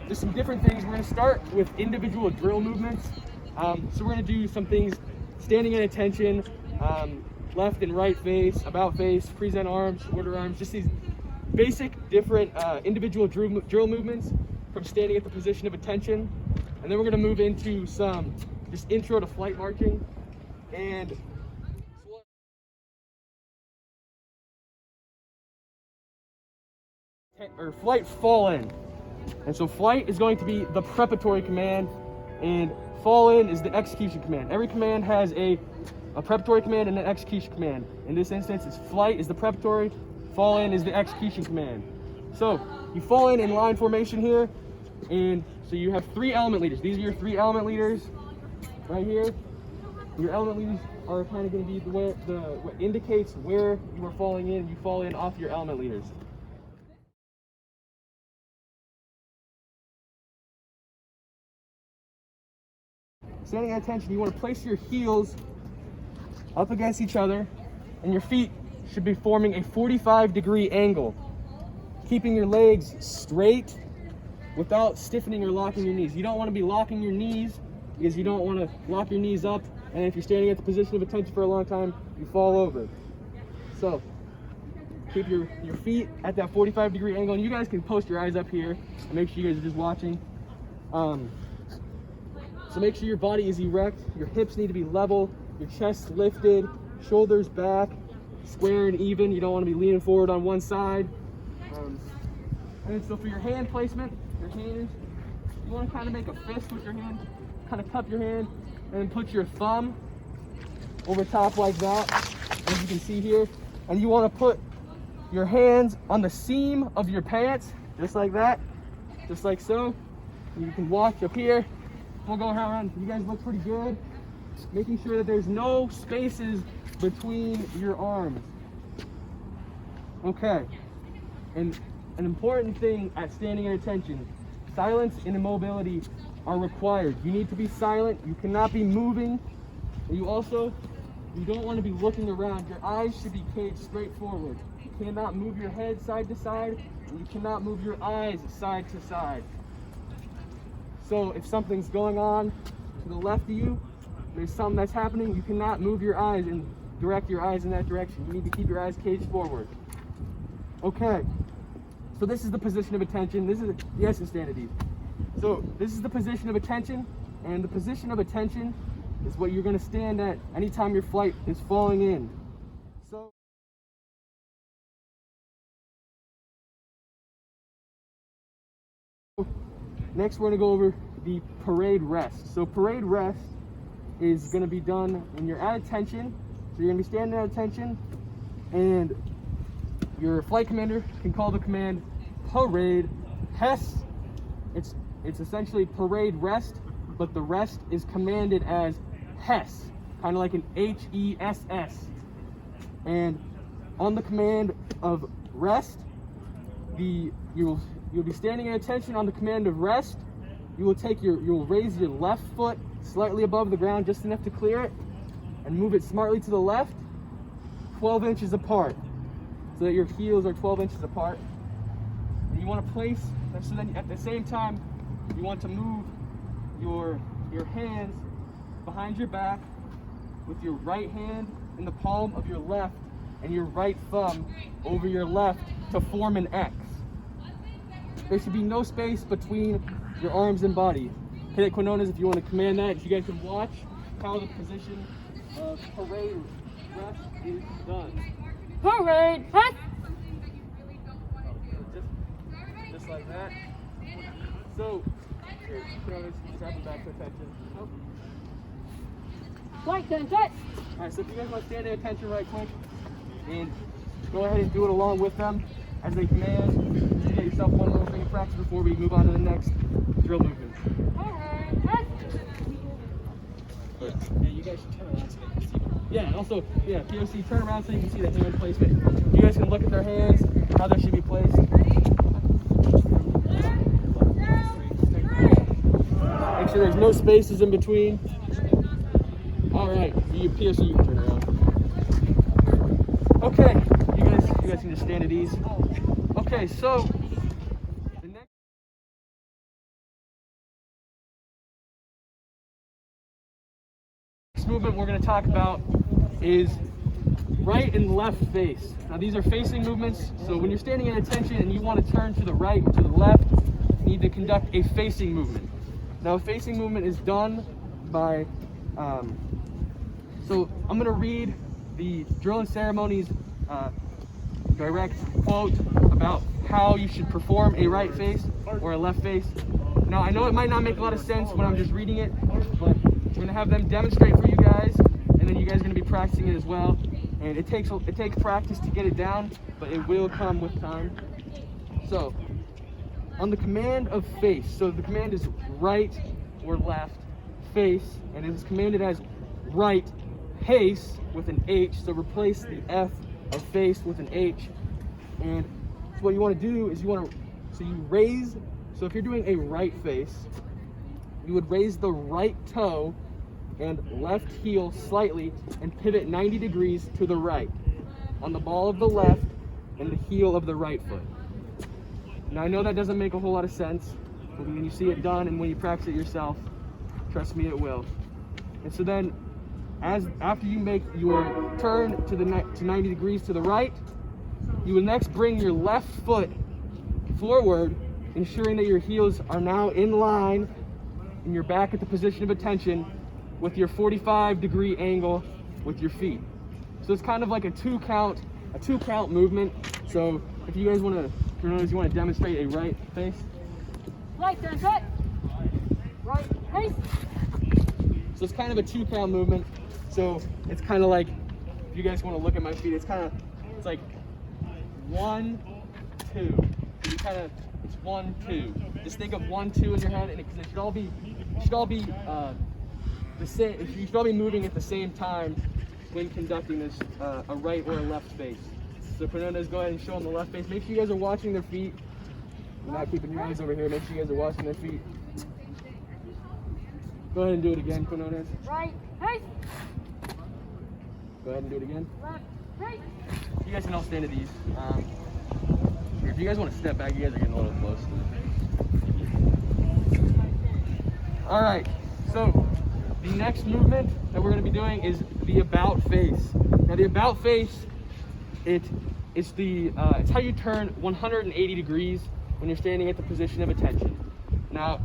Just some different things. We're going to start with individual drill movements. So we're going to do some things: standing at attention, left and right face, about face, present arms, order arms, just these basic different individual drill movements from standing at the position of attention. And then we're going to move into some just intro to flight marching and flight fall in. And so flight is going to be the preparatory command, and fall in is the execution command. Every command has a preparatory command and an execution command. In this instance, it's flight is the preparatory, fall in is the execution command. So you fall in line formation here, and so you have 3 element leaders. These are your 3 element leaders right here. Your element leaders are kind of going to be what indicates where you are falling in. You fall in off your element leaders. Standing at attention, you want to place your heels up against each other, and your feet should be forming a 45-degree angle, keeping your legs straight without stiffening or locking your knees. You don't want to be locking your knees because you don't want to lock your knees up, and if you're standing at the position of attention for a long time, you fall over. So keep your feet at that 45-degree angle, and you guys can post your eyes up here and make sure you guys are just watching. So make sure your body is erect, your hips need to be level, your chest lifted, shoulders back, square and even. You don't want to be leaning forward on one side. And then so for your hand placement, your hands, you want to kind of make a fist with your hand, kind of cup your hand, and then put your thumb over top like that, as you can see here. And you want to put your hands on the seam of your pants, just like that, just like so. And you can watch up here. We'll go around. You guys look pretty good. Making sure that there's no spaces between your arms. Okay. And an important thing at standing at attention: silence and immobility are required. You need to be silent. You cannot be moving. And you don't want to be looking around. Your eyes should be caged straight forward. You cannot move your head side to side, and you cannot move your eyes side to side. So if something's going on to the left of you, there's something that's happening, you cannot move your eyes and direct your eyes in that direction. You need to keep your eyes caged forward. Okay, so this is the position of attention. This is the essence standard. So this is the position of attention, and the position of attention is what you're going to stand at anytime your flight is falling in. So next, we're going to go over the parade rest. So parade rest is going to be done when you're at attention. So you're going to be standing at attention, and your flight commander can call the command parade Hess. It's essentially parade rest, but the rest is commanded as Hess, kind of like an HESS. And on the command of rest, you'll be standing at attention on the command of rest. You'll raise your left foot slightly above the ground, just enough to clear it, and move it smartly to the left, 12 inches apart, so that your heels are 12 inches apart. And you want to place, so then at the same time, you want to move your hands behind your back with your right hand in the palm of your left and your right thumb over your left to form an X. There should be no space between your arms and body. Cadet Quinones, if you want to command that, if you guys can watch how the position of parade rest is done. Parade rest! Just like that. So, here, Quinones, strap it back to attention. Oh. Flight gun set! Alright, so if you guys want to stand at attention right quick, and go ahead and do it along with them as they command. Just get yourself one little thing of practice before we move on to the next drill movement. Parade rest! Yeah, you guys should turn around so they can see. Yeah, and also, POC, turn around so you can see the hand placement. You guys can look at their hands, how they should be placed. Make sure there's no spaces in between. Alright, you POC, you can turn around. Okay, you guys can just stand at ease. Okay, so next movement we're going to talk about is right and left face. Now these are facing movements, so when you're standing at attention and you want to turn to the right or to the left, you need to conduct a facing movement. Now a facing movement is done by, so I'm going to read the drill and ceremonies direct quote about how you should perform a right face or a left face. Now I know it might not make a lot of sense when I'm just reading it, but we're going to have them demonstrate for you guys, and then you guys are going to be practicing it as well. And it takes practice to get it down, but it will come with time. So, on the command of face, so the command is right or left face, and it is commanded as right pace with an H, so replace the F of face with an H. And so what you want to do is you raise, so if you're doing a right face, you would raise the right toe and left heel slightly and pivot 90 degrees to the right on the ball of the left and the heel of the right foot. Now I know that doesn't make a whole lot of sense, but when you see it done and when you practice it yourself, trust me, it will. And so then after you make your turn to 90 degrees to the right, you will next bring your left foot forward, ensuring that your heels are now in line and you're back at the position of attention with your 45-degree angle with your feet. So it's kind of like a two count movement. So if you guys want to demonstrate a right face. Right turn foot. Right face. So it's kind of a 2 count movement. So it's kind of like, if you guys want to look at my feet, it's like 1, 2. It's 1, 2. Just think of 1, 2 in your head, and it should all be the same. You should all be moving at the same time when conducting this a right or a left face. So Fernandez, go ahead and show them the left face. Make sure you guys are watching their feet. You're not keeping your eyes over here. Make sure you guys are watching their feet. Go ahead and do it again, Fernandez. Right face. Go ahead and do it again. Left face. You guys can all stand at these. If you guys want to step back, you guys are getting a little close. All right, so the next movement that we're going to be doing is the about face. Now the about face, it's how you turn 180 degrees when you're standing at the position of attention. Now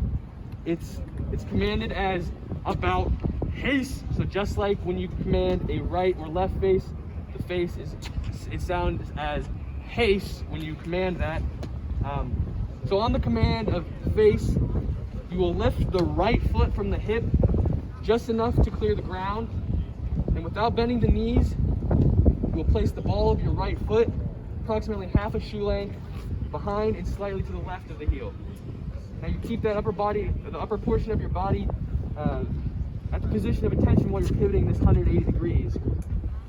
it's commanded as about face. So just like when you command a right or left face, the face it sounds as pace when you command that. So on the command of face, you will lift the right foot from the hip just enough to clear the ground, and without bending the knees, you will place the ball of your right foot approximately half a shoe length behind and slightly to the left of the heel. Now you keep that upper portion of your body at the position of attention while you're pivoting this 180 degrees.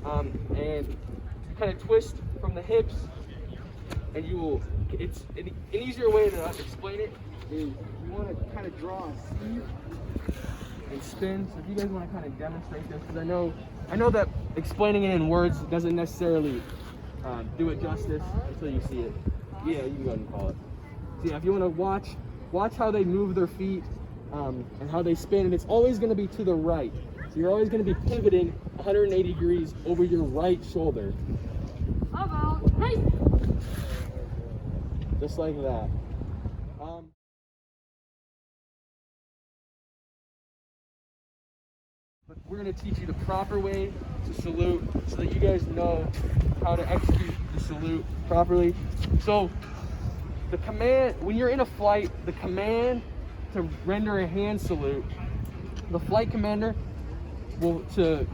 And you kind of twist from the hips, and it's an easier way to explain it is you want to kind of draw a C and spin. So if you guys want to kind of demonstrate this, because I know that explaining it in words doesn't necessarily do it justice until you see it. Yeah, you can go ahead and call it. So yeah, if you want to watch how they move their feet and how they spin, and it's always going to be to the right. So you're always going to be pivoting 180 degrees over your right shoulder. About face. Just like that. But we're going to teach you the proper way to salute so that you guys know how to execute the salute properly. So the command, when you're in a flight, the command to render a hand salute, the flight commander will, to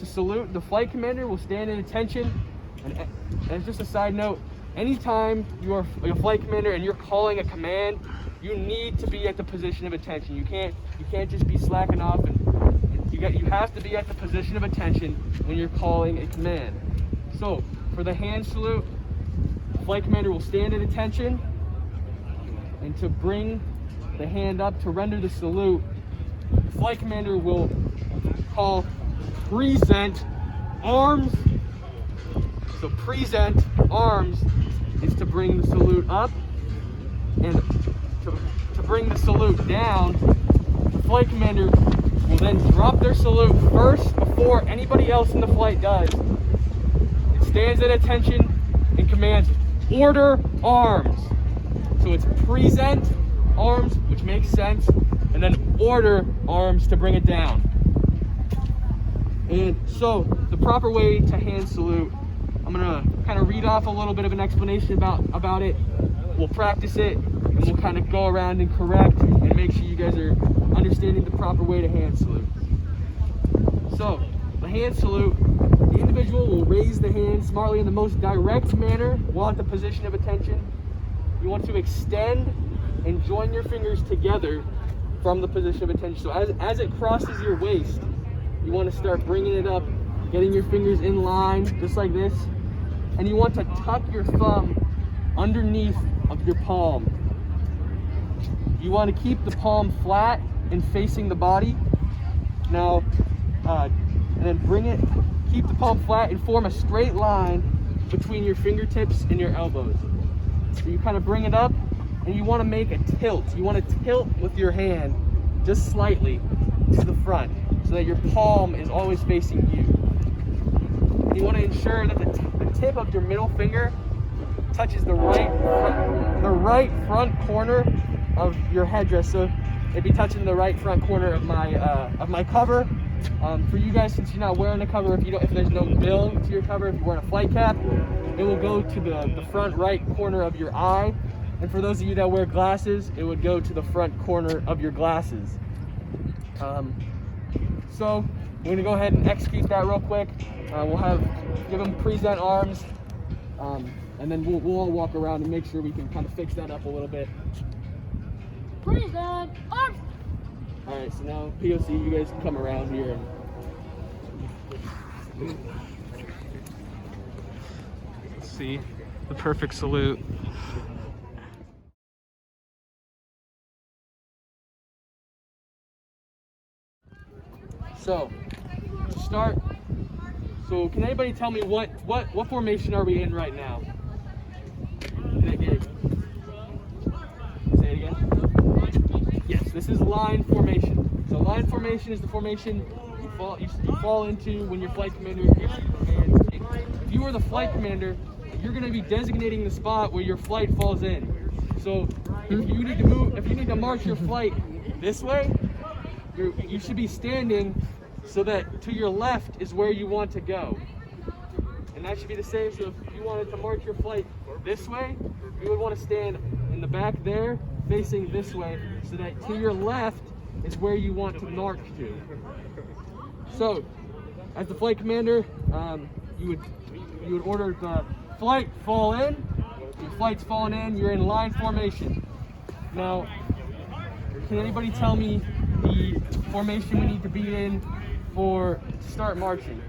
salute, the flight commander will stand in attention. And just a side note, anytime you are a flight commander and you're calling a command, you need to be at the position of attention. You can't just be slacking off, and you have to be at the position of attention when you're calling a command. So for the hand salute, the flight commander will stand at attention, and to bring the hand up to render the salute, the flight commander will call present arms. So present arms is to bring the salute up, and to bring the salute down, the flight commander will then drop their salute first before anybody else in the flight does. It stands at attention and commands order arms. So it's present arms, which makes sense, and then order arms to bring it down. And so the proper way to hand salute, I'm gonna kind of read off a little bit of an explanation about it. We'll practice it, and we'll kind of go around and correct and make sure you guys are understanding the proper way to hand salute. So the hand salute, the individual will raise the hand smartly in the most direct manner while at the position of attention. You want to extend and join your fingers together from the position of attention. So as it crosses your waist, you want to start bringing it up, getting your fingers in line, just like this. And you want to tuck your thumb underneath of your palm. You want to keep the palm flat and facing the body. Now, and then keep the palm flat and form a straight line between your fingertips and your elbows. So you kind of bring it up, and you want to make a tilt. You want to tilt with your hand just slightly to the front so that your palm is always facing you. And you want to ensure that the tip of your middle finger touches the right front corner of your headdress. So it'd be touching the right front corner of my cover. For you guys, since you're not wearing a cover, if there's no bill to your cover, if you're wearing a flight cap, it will go to the front right corner of your eye. And for those of you that wear glasses, it would go to the front corner of your glasses. So we're gonna go ahead and execute that real quick. We'll give them present arms, and then we'll all walk around and make sure we can kind of fix that up a little bit. Present arms. All right, so now POC, you guys come around here. Let's see the perfect salute. So, to start, can anybody tell me what formation are we in right now? Say it again. Yes, this is line formation. So line formation is the formation you fall into when your flight commander gives you commands. If you are the flight commander, you're going to be designating the spot where your flight falls in. So if you need to march your flight this way, you should be standing so that to your left is where you want to go. And that should be the same. So if you wanted to march your flight this way, you would want to stand in the back there facing this way so that to your left is where you want to march to. So as the flight commander, you would order the flight fall in. Your flight's falling in, you're in line formation. Now, can anybody tell me the formation we need to be in to start marching?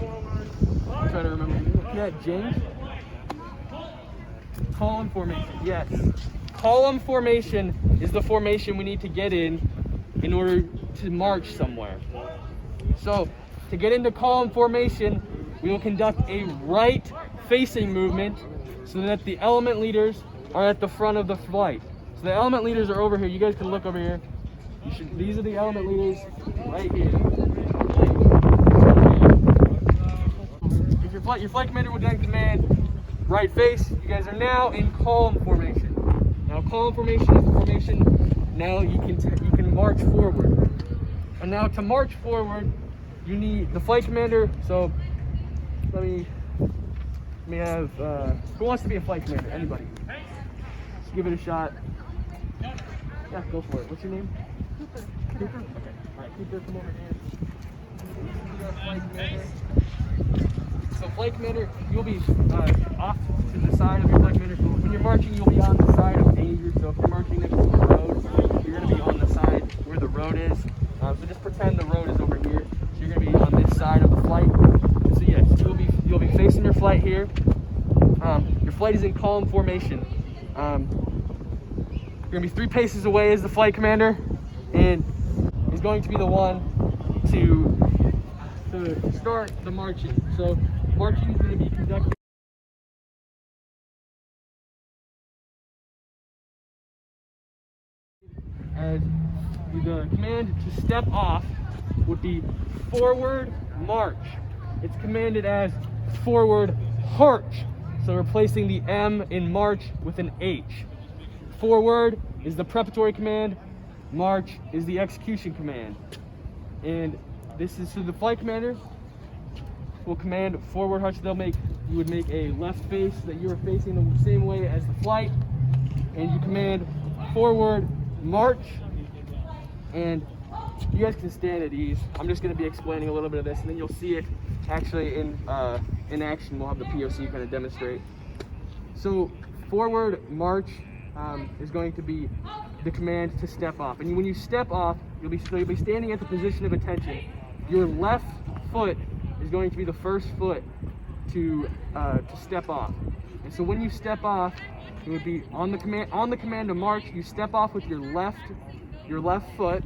I'm trying to remember. Yeah, James? Column formation, yes. Column formation is the formation we need to get in order to march somewhere. So, to get into column formation, we will conduct a right-facing movement so that the element leaders are at the front of the flight. So the element leaders are over here. You guys can look over here. These are the element leaders right here. If your flight commander would then command right face, you guys are now in column formation. Now column formation is the formation. Now you can march forward. And now to march forward, you need the flight commander. So let me have who wants to be a flight commander? Anybody? Just give it a shot. Yeah, go for it. What's your name? Cooper. Cooper? Okay. Alright, Cooper, come over here. Flight commander. So flight commander, you'll be off to the side of your flight commander. When you're marching, you'll be on the side of danger. So if you're marching next to the road, you're going to be on the side where the road is. So just pretend the road is over here. So you're going to be on this side of the flight. So yes, you'll be facing your flight here. Your flight is in column formation. You're going to be 3 paces away as the flight commander, and is going to be the one to start the marching. So marching is going to be conducted as the command to step off would be forward march. It's commanded as forward harch. So replacing the M in march with an H. Forward is the preparatory command, march is the execution command. And this is so the flight commander will command forward harch. You would make a left face that you are facing the same way as the flight, and you command forward march. And you guys can stand at ease. I'm just going to be explaining a little bit of this, and then you'll see it actually in action. We'll have the POC kind of demonstrate. So forward march is going to be the command to step off. And when you step off, you'll be standing at the position of attention. Your left foot is going to be the first foot to step off. And so when you step off, it would be on the command to march. You step off with your left foot,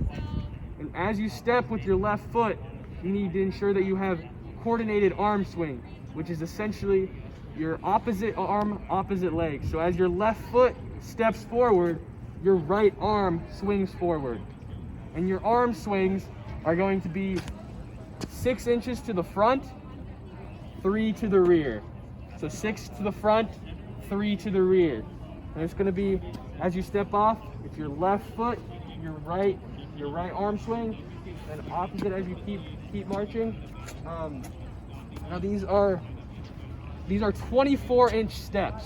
and as you step with your left foot, you need to ensure that you have coordinated arm swing, which is essentially your opposite arm, opposite leg. So as your left foot steps forward, your right arm swings forward. And your arm swings are going to be 6 inches to the front, 3 to the rear. So 6 to the front, 3 to the rear. And it's going to be, as you step off, it's your left foot, your right arm swing, and opposite as you keep marching. Now these are 24-inch steps.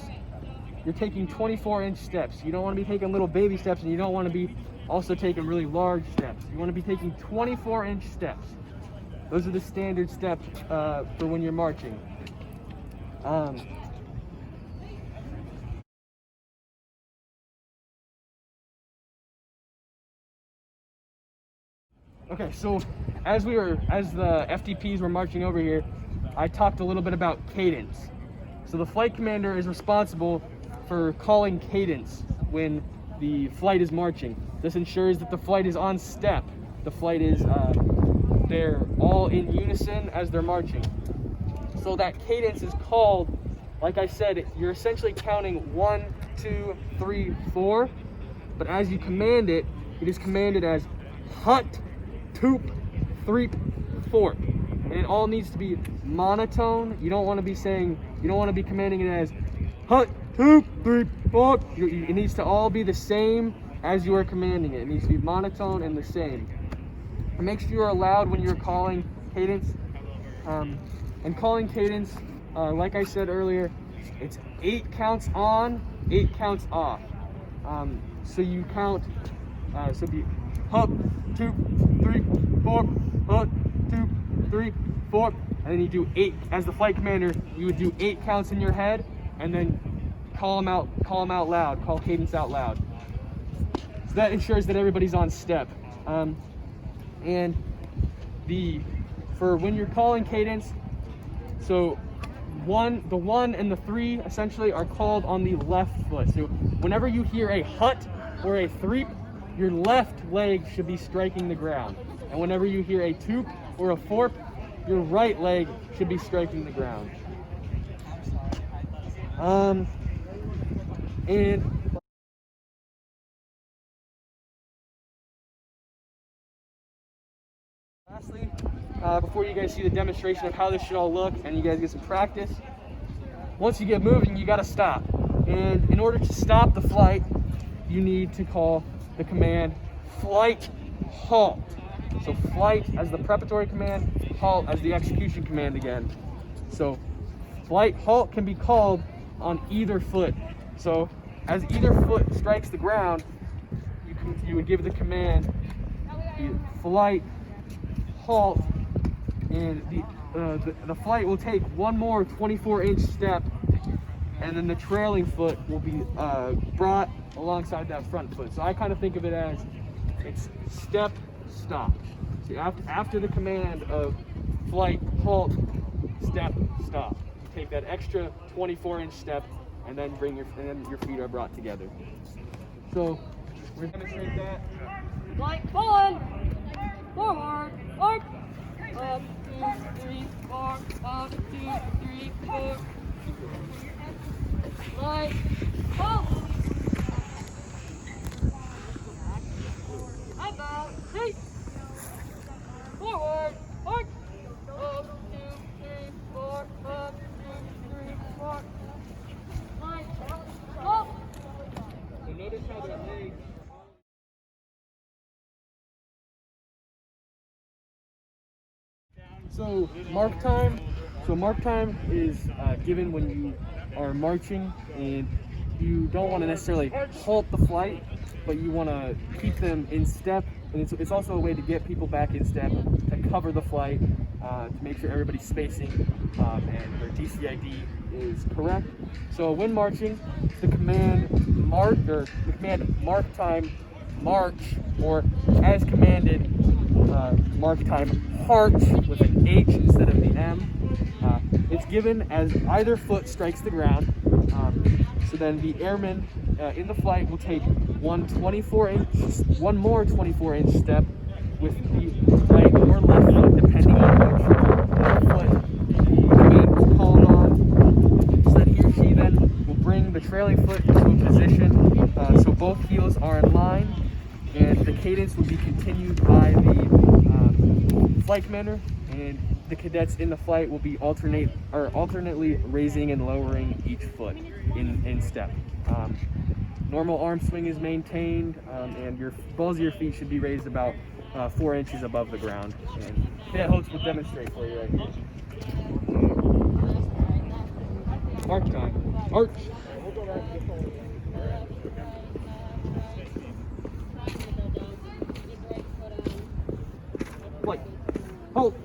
You're taking 24-inch steps. You don't want to be taking little baby steps, and you don't want to be also taking really large steps. You want to be taking 24-inch steps. Those are the standard steps for when you're marching. Okay, so as the FTPs were marching over here, I talked a little bit about cadence. So the flight commander is responsible for calling cadence when the flight is marching. This ensures that the flight is on step. The flight is, they're all in unison as they're marching. So that cadence is called, like I said, you're essentially counting 1, 2, 3, 4, but as you command it, it is commanded as hut, toop, threep, fork. And it all needs to be monotone. You don't want to be commanding it as hut, toop, threep, fork. It needs to all be the same as you are commanding it. It needs to be monotone and the same. And make sure you're allowed when you're calling cadence. And calling cadence, like I said earlier, it's 8 counts on, 8 counts off. So you count, so it'd be hut, toop, three, four, hut, toop, 3, 4, and then you do 8. As the flight commander, you would do 8 counts in your head, and then call them out loud, call cadence out loud. So that ensures that everybody's on step. And for when you're calling cadence, so the 1 and the 3 essentially are called on the left foot. So whenever you hear a hut or a threep, your left leg should be striking the ground. And whenever you hear a toop or a fork, your right leg should be striking the ground. And lastly, before you guys see the demonstration of how this should all look and you guys get some practice, once you get moving, you gotta stop. And in order to stop the flight, you need to call the command flight halt. So flight as the preparatory command, halt as the execution command again. So flight halt can be called on either foot. So as either foot strikes the ground, you would give the command flight halt, and the flight will take one more 24-inch step, and then the trailing foot will be brought alongside that front foot. So I kind of think of it as it's step, stop. So after the command of flight halt, step, stop, you take that extra 24-inch step, and then your feet are brought together. So we're going to demonstrate that. Flight forward, forward, arc. 1, 2, 3, 4, 1, 2, 3, 4. Flight halt. So mark time. So mark time is given when you are marching and you don't want to necessarily halt the flight, but you want to keep them in step. And it's also a way to get people back in step, to cover the flight, to make sure everybody's spacing and their DCID is correct. So when marching, the command mark time march, or as commanded mark time march with an H instead of the M. It's given as either foot strikes the ground. So then the airman in the flight will take one more 24-inch step with the right or left foot, depending on which foot the command was called on. So that he or she then will bring the trailing foot into a position so both heels are in line, and the cadence will be continued by the flight commander, and the cadets in the flight will be alternately raising and lowering each foot in step. Normal arm swing is maintained, and your balls of your feet should be raised about 4 inches above the ground. And Cadet Holtz will demonstrate for you right here. Mark time. March. Flight. Halt.